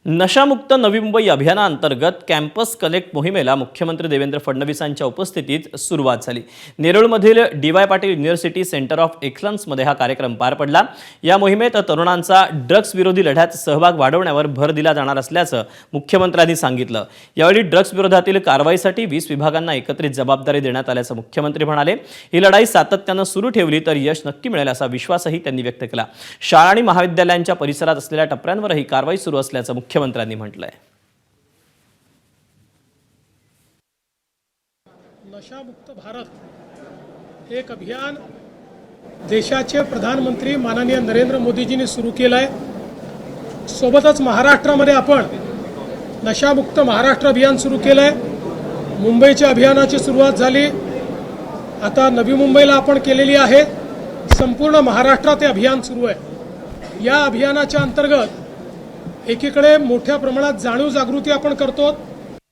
नशामुक्त नवी मुंबई अभियानाअंतर्गत campus connect मोहिमेला मुख्यमंत्री देवेंद्र फडणवीसांच्या उपस्थितीत सुरुवात झाली। नेरूळमधील D Y. Patil university centre of एक्सलन्समध्ये हा कार्यक्रम पार पडला। या मोहिमेत तरुणांचा ड्रग्स विरोधी लढ्यात सहभाग वाढवण्यावर भर दिला जाणार असल्याचं मुख्यमंत्र्यांनी सांगितलं। यावेळी ड्रग्स विरोधातील कारवाईसाठी 20 विभागांना एकत्रित जबाबदारी देण्यात आल्याचं मुख्यमंत्री म्हणाले। ही लढाई सातत्यानं सुरू ठेवली तर यश नक्की मिळेल असा विश्वासही त्यांनी व्यक्त केला। शाळा आणि महाविद्यालयांच्या परिसरात असलेल्या टप्प्यांवरही कारवाई सुरू असल्याचं मुख्यमंत्र्यांनी म्हटलंय। नशामुक्त भारत एक अभियान देशाचे प्रधानमंत्री माननीय नरेंद्र मोदीजींनी सुरू केलं आहे। सोबतच महाराष्ट्रामध्ये आपण नशामुक्त महाराष्ट्र अभियान सुरू केलं आहे। मुंबईच्या अभियानाची सुरुवात झाली, आता नवी मुंबईला आपण केलेली आहे। संपूर्ण महाराष्ट्रात हे अभियान सुरू आहे। या अभियानाच्या अंतर्गत एकीकडे मोठ्या प्रमाणात जाणीव जागृती आपण करतो।